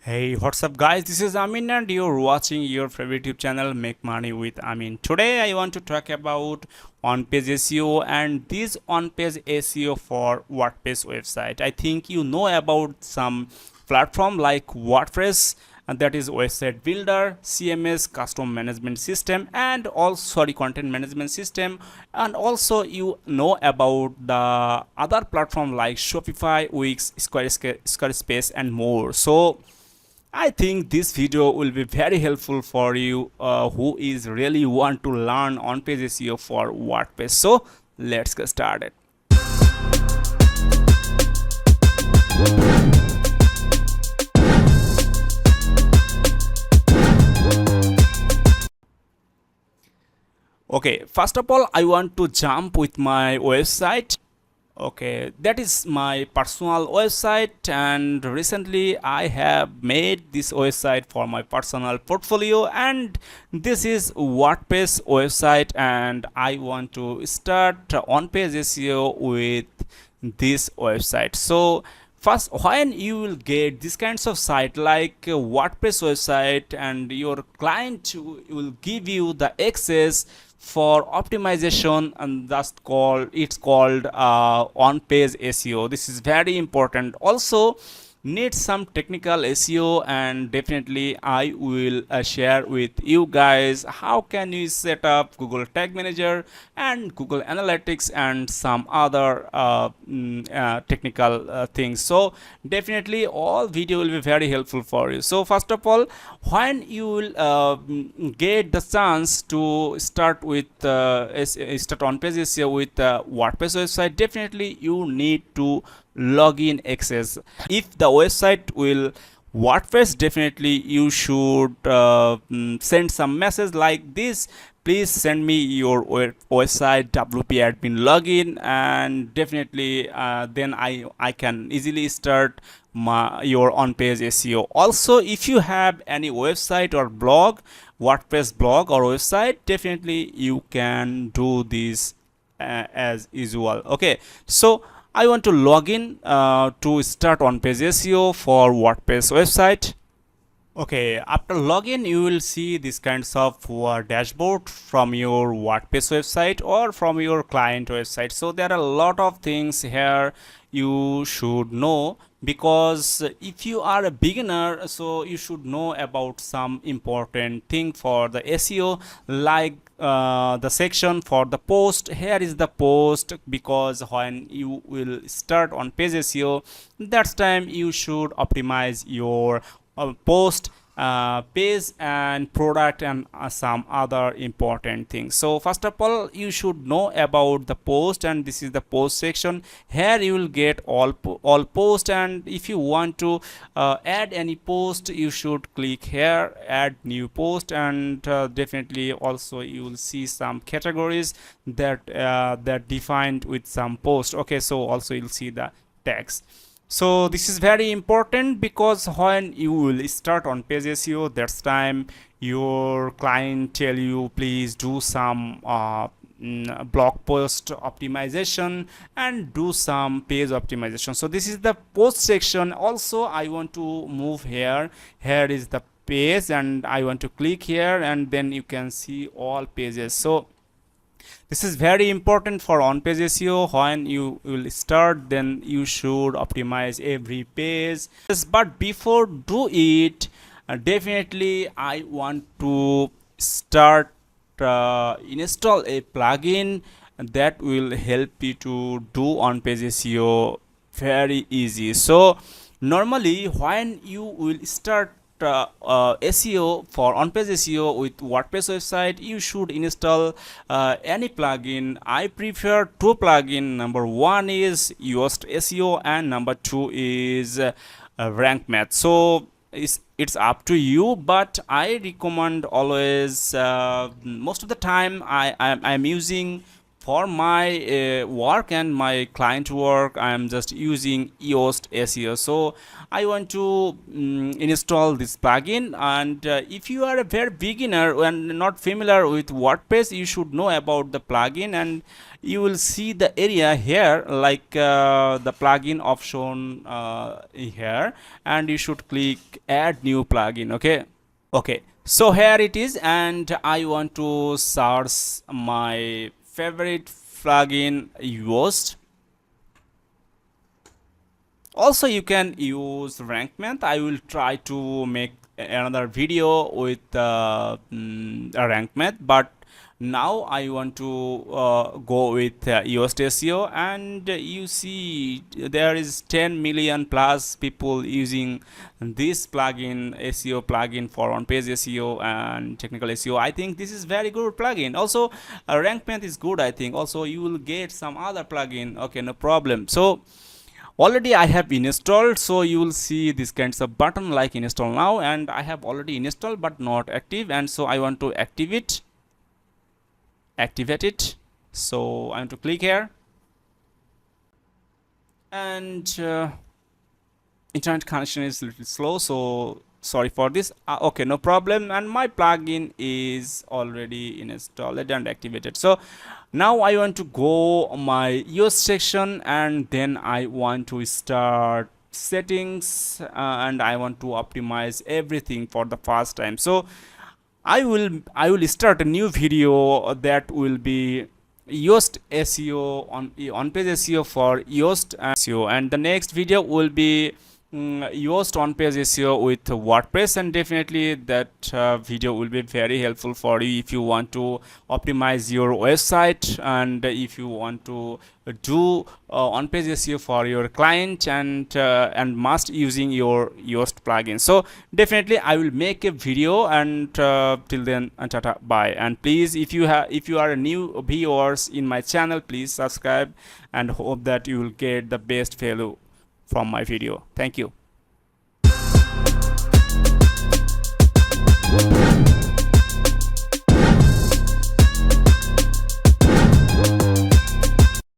Hey, what's up, guys? This is Amin, and you're watching your favorite YouTube channel, Make Money with Amin. Today, I want to talk about on-page SEO and this on-page SEO for WordPress website. I think you know about some platform like WordPress, and that is website builder, CMS, custom management system, and also content management system. And also, you know about the other platform like Shopify, Wix, Squarespace, and more. So I think this video will be very helpful for you who is really want to learn on-page SEO for WordPress. So let's get started. Okay, first of all, I want to jump with my website. Okay, that is my personal website, and recently I have made this website for my personal portfolio, and this is WordPress website, and I want to start on-page SEO with this website. So first, when you will get this kinds of site like WordPress website, and your client will give you the access for optimization, and it's called on page SEO. This is very important. Also need some technical SEO, and definitely I will share with you guys how can you set up Google Tag Manager and Google Analytics and some other technical things. So definitely all video will be very helpful for you. So first of all, when you will get the chance to start with start on page SEO with WordPress website, definitely you need to login access. If the website will WordPress, definitely you should send some message like this: please send me your website WP admin login, and definitely then I can easily start your on-page SEO. Also, if you have any website or blog, WordPress blog or website, definitely you can do this as usual. Okay, so I want to log in to start on-page SEO for WordPress website. Okay, after login, you will see this kinds of dashboard from your WordPress website or from your client website. So there are a lot of things here you should know, because if you are a beginner, so you should know about some important thing for the SEO, like the section for the post. Here is the post, because when you will start on page SEO, that's time you should optimize your post, page and product, and some other important things. So first of all, you should know about the post, and this is the post section. Here you will get all post, and if you want to add any post, you should click here, add new post, and definitely also you will see some categories that that defined with some post. Okay, so also you'll see the text. So this is very important, because when you will start on page SEO, that's time your client tell you please do some blog post optimization and do some page optimization. So this is the post section. Also I want to move here. Here is the page, and I want to click here, and then you can see all pages. So this is very important for on-page SEO. When you will start, then you should optimize every page. Yes, but before do it, definitely I want to start install a plugin that will help you to do on-page SEO very easy. So normally when you will start SEO for on-page SEO with WordPress website, you should install any plugin. I prefer two plugin. Number one is Yoast SEO, and number two is Rank Math. So it's up to you, but I recommend always most of the time I'm using for my work and my client work, I am just using Yoast SEO. So I want to install this plugin, and if you are a very beginner and not familiar with WordPress, you should know about the plugin, and you will see the area here like the plugin option here, and you should click add new plugin. Okay, so here it is, and I want to search my favorite plugin Yoast. Also you can use rank math. I will try to make another video with a rank math, but now I want to go with Yoast SEO, and you see there is 10 million plus people using this plugin, SEO plugin for on-page SEO and technical SEO. I think this is very good plugin. Also rank math is good. I think also you will get some other plugin. Okay, no problem. So already I have installed, so you will see this kinds of button like install now, and I have already installed but not active, and so I want to activate it. So I want to click here, and internet connection is a little slow, so sorry for this. Okay, no problem, and my plugin is already installed and activated. So now I want to go my Yoast section, and then I want to start settings, and I want to optimize everything for the first time. So I will start a new video that will be Yoast SEO on page SEO for Yoast SEO, and the next video will be Yoast on page SEO with WordPress, and definitely that video will be very helpful for you if you want to optimize your website, and if you want to do on page SEO for your client, and must using your Yoast plugin. So definitely I will make a video, and till then, tata, bye. And please, if you are a new viewers in my channel, please subscribe, and hope that you will get the best value from my video. Thank you.